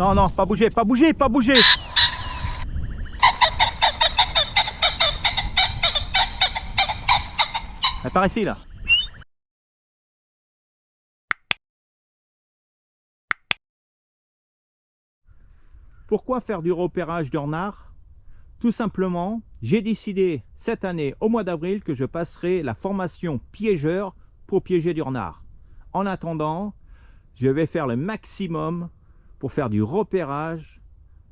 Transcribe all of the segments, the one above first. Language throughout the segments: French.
Non, non, pas bouger, pas bouger, pas bouger. Elle part ici, là. Pourquoi faire du repérage de renard? Tout simplement, j'ai décidé cette année, au mois d'avril, que je passerai la formation piégeur pour piéger du renard. En attendant, je vais faire le maximum pour faire du repérage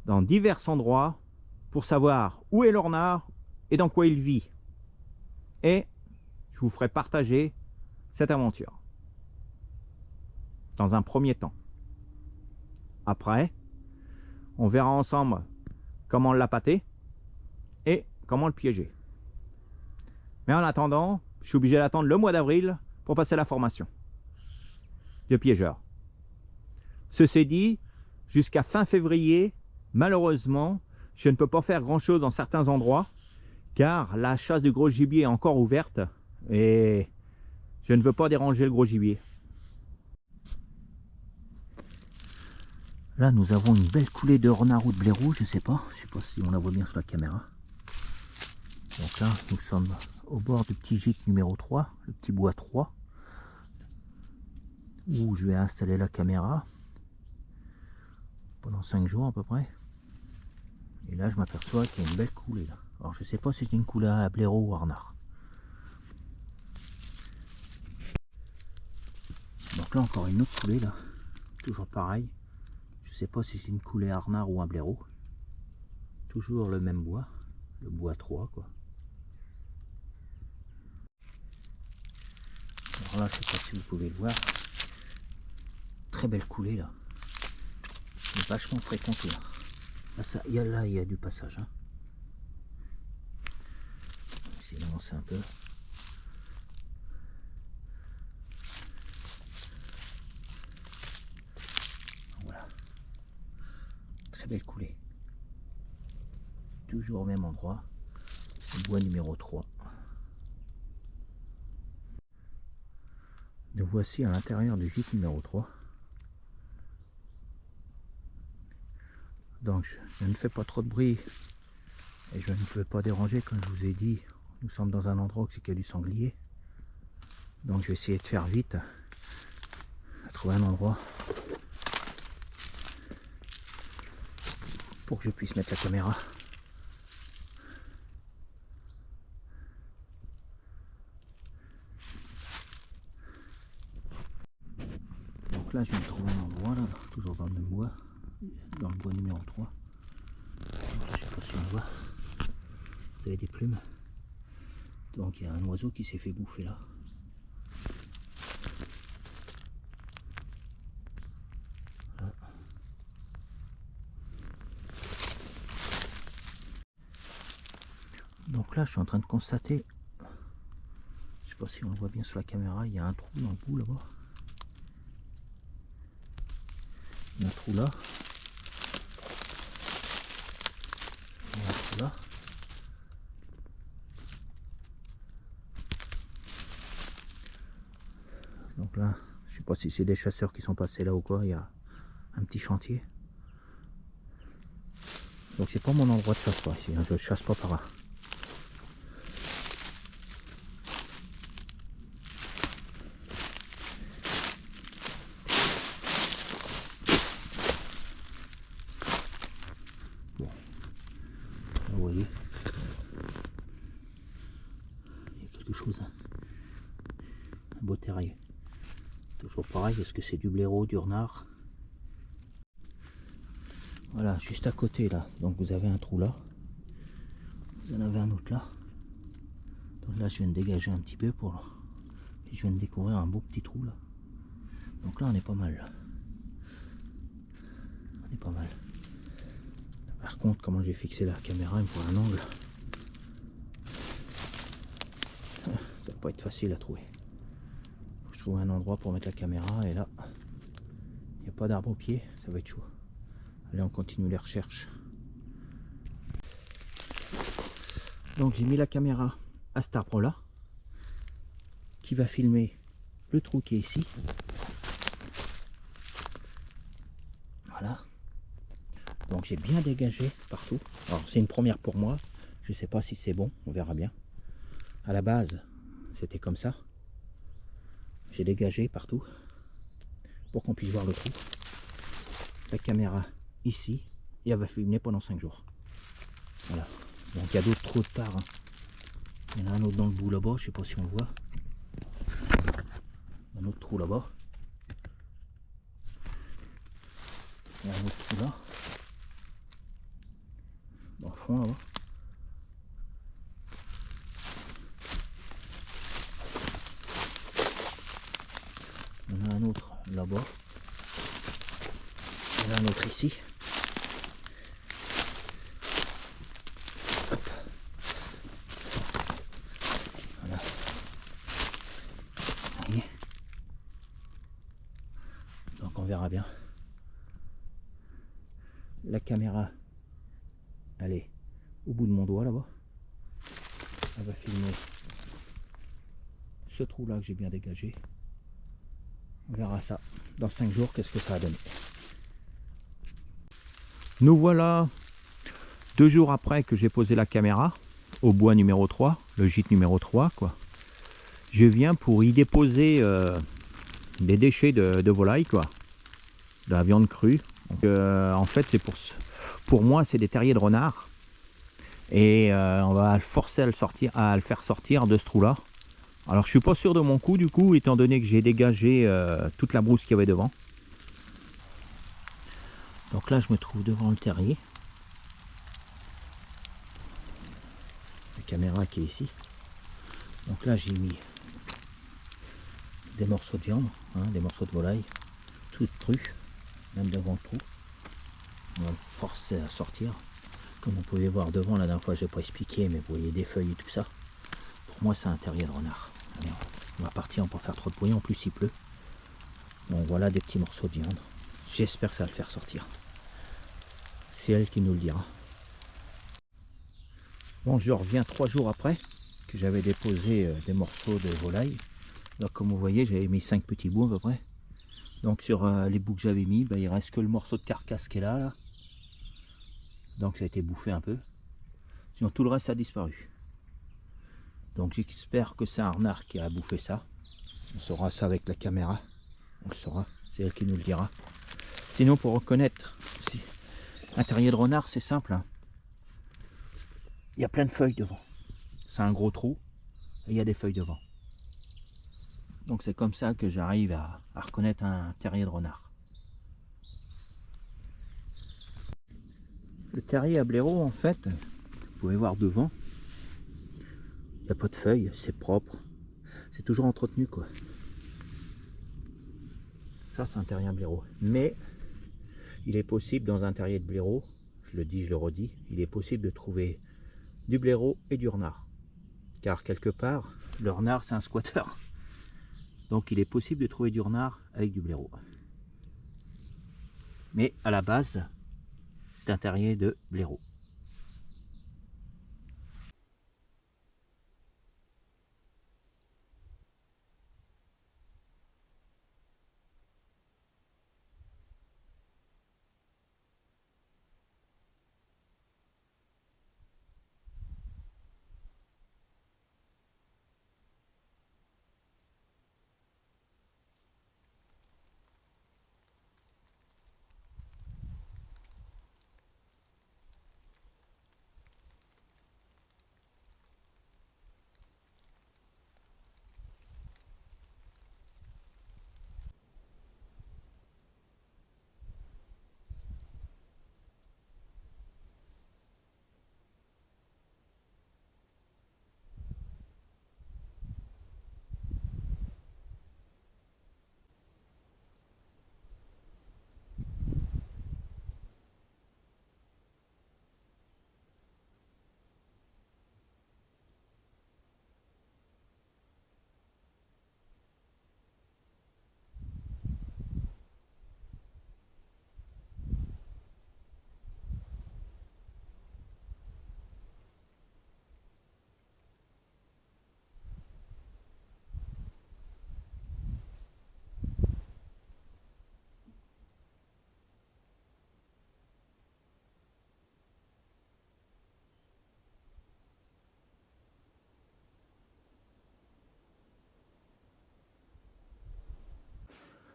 dans divers endroits pour savoir où est le renard et dans quoi il vit. Et je vous ferai partager cette aventure dans un premier temps. Après, on verra ensemble comment l'appâter et comment le piéger. Mais en attendant, je suis obligé d'attendre le mois d'avril pour passer la formation de piégeur. Ceci dit, jusqu'à fin février, malheureusement, je ne peux pas faire grand chose dans certains endroits car la chasse du gros gibier est encore ouverte et je ne veux pas déranger le gros gibier. Là, nous avons une belle coulée de renard ou de blaireau, je sais pas si on la voit bien sur la caméra. Donc là, nous sommes au bord du petit gîte numéro 3, le petit bois 3, où je vais installer la caméra pendant 5 jours à peu près. Et là, je m'aperçois qu'il y a une belle coulée là. Alors, je sais pas si c'est une coulée à blaireau ou à renard. Donc là, encore une autre coulée là, toujours pareil. Je sais pas si c'est une coulée à renard ou un blaireau. Toujours le même bois, le bois 3 quoi. Alors là, je sais pas si vous pouvez le voir. Très belle coulée là. Elle est vachement fréquentée là. Là, il y a du passage. Hein. On va essayer d'avancer un peu. Voilà. Très belle coulée. Toujours au même endroit. Le bois numéro 3. Nous voici à l'intérieur du gîte numéro 3. Donc je ne fais pas trop de bruit et je ne peux pas déranger, comme je vous ai dit. Nous sommes dans un endroit où il y a du sanglier. Donc je vais essayer de faire vite, à trouver un endroit pour que je puisse mettre la caméra. Donc là je viens de trouver un endroit, là, toujours dans le même bois, dans le bois numéro 3. Donc, je sais pas si on voit, vous avez des plumes. Donc il y a un oiseau qui s'est fait bouffer là. Voilà. Donc là je suis en train de constater, je sais pas si on le voit bien sur la caméra, il y a un trou dans le bout là-bas. Il y a un trou là. Il y a un trou là. Donc là, je sais pas si c'est des chasseurs qui sont passés là ou quoi, il y a un petit chantier. Donc c'est pas mon endroit de chasse pas ici, hein, je chasse pas par là. Bon, là, vous voyez, il y a quelque chose, hein. Un beau terrier. Toujours pareil, est-ce que c'est du blaireau, du renard? Voilà, juste à côté là, donc vous avez un trou là, vous en avez un autre là. Donc là je viens de dégager un petit peu pour, et je viens de découvrir un beau petit trou là. Donc là on est pas mal là. On est pas mal. Par contre, comment j'ai fixé la caméra, il me faut un angle. Ça va pas être facile à trouver. Faut que je trouve un endroit pour mettre la caméra et là, il n'y a pas d'arbre au pied, ça va être chaud. Allez, on continue les recherches. Donc j'ai mis la caméra à cet arbre là, qui va filmer le trou qui est ici. Voilà. Donc j'ai bien dégagé partout. Alors c'est une première pour moi. Je sais pas si c'est bon, on verra bien. À la base, c'était comme ça. J'ai dégagé partout pour qu'on puisse voir le trou. La caméra ici et elle va filmer pendant 5 jours. Voilà. Donc il y a d'autres trous de part. Hein. Il y en a un autre dans le bout là-bas, je sais pas si on le voit. Un autre trou là-bas. Il y a un autre trou là. Dans le fond là-bas. Il y en a un autre là-bas. Il y en a un autre ici. Hop. Voilà. Vous voyez. Donc on verra bien. La caméra, elle est au bout de mon doigt là-bas. Elle va filmer ce trou là que j'ai bien dégagé. On verra ça dans 5 jours, qu'est-ce que ça a donné. Nous voilà 2 jours après que j'ai posé la caméra au bois numéro 3, le gîte numéro 3 quoi. Je viens pour y déposer des déchets de volaille quoi, de la viande crue. Donc, en fait c'est pour moi c'est des terriers de renard et on va le forcer à le faire sortir de ce trou là. Alors je suis pas sûr de mon coup du coup, étant donné que j'ai dégagé toute la brousse qu'il y avait devant. Donc là je me trouve devant le terrier. La caméra qui est ici. Donc là j'ai mis des morceaux de viande, hein, des morceaux de volaille, tout cru, même devant le trou. On va le forcer à sortir. Comme vous pouvez voir devant, la dernière fois je n'ai pas expliqué, mais vous voyez des feuilles et tout ça. Pour moi c'est un terrier de renard. Allez, on va partir, on peut faire trop de bruit, en plus il pleut. Donc voilà des petits morceaux de viande. J'espère que ça va le faire sortir. C'est elle qui nous le dira. Bon, je reviens 3 jours après que j'avais déposé des morceaux de volaille. Donc comme vous voyez, j'avais mis 5 petits bouts à peu près. Donc sur les bouts que j'avais mis, bah, il reste que le morceau de carcasse qui est là. Donc ça a été bouffé un peu. Sinon tout le reste a disparu. Donc j'espère que c'est un renard qui a bouffé ça. On saura ça avec la caméra. On le saura, c'est elle qui nous le dira. Sinon pour reconnaître un terrier de renard, c'est simple. Hein. Il y a plein de feuilles devant. C'est un gros trou et il y a des feuilles devant. Donc c'est comme ça que j'arrive à reconnaître un terrier de renard. Le terrier à blaireau en fait, vous pouvez voir devant, il n'y a pas de feuilles, c'est propre. C'est toujours entretenu quoi. Ça c'est un terrier à blaireau. Mais il est possible dans un terrier de blaireau, je le dis, je le redis, il est possible de trouver du blaireau et du renard. Car quelque part, le renard c'est un squatter. Donc il est possible de trouver du renard avec du blaireau. Mais à la base, c'est un terrier de blaireau.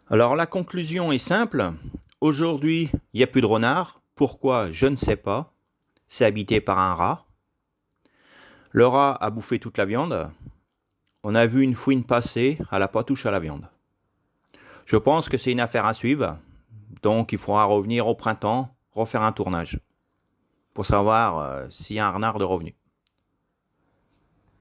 Alors la conclusion est simple. Aujourd'hui, il n'y a plus de renard. Pourquoi? Je ne sais pas. C'est habité par un rat. Le rat a bouffé toute la viande. On a vu une fouine passer, elle n'a pas touché à la viande. Je pense que c'est une affaire à suivre. Donc il faudra revenir au printemps, refaire un tournage pour savoir s'il y a un renard de revenu.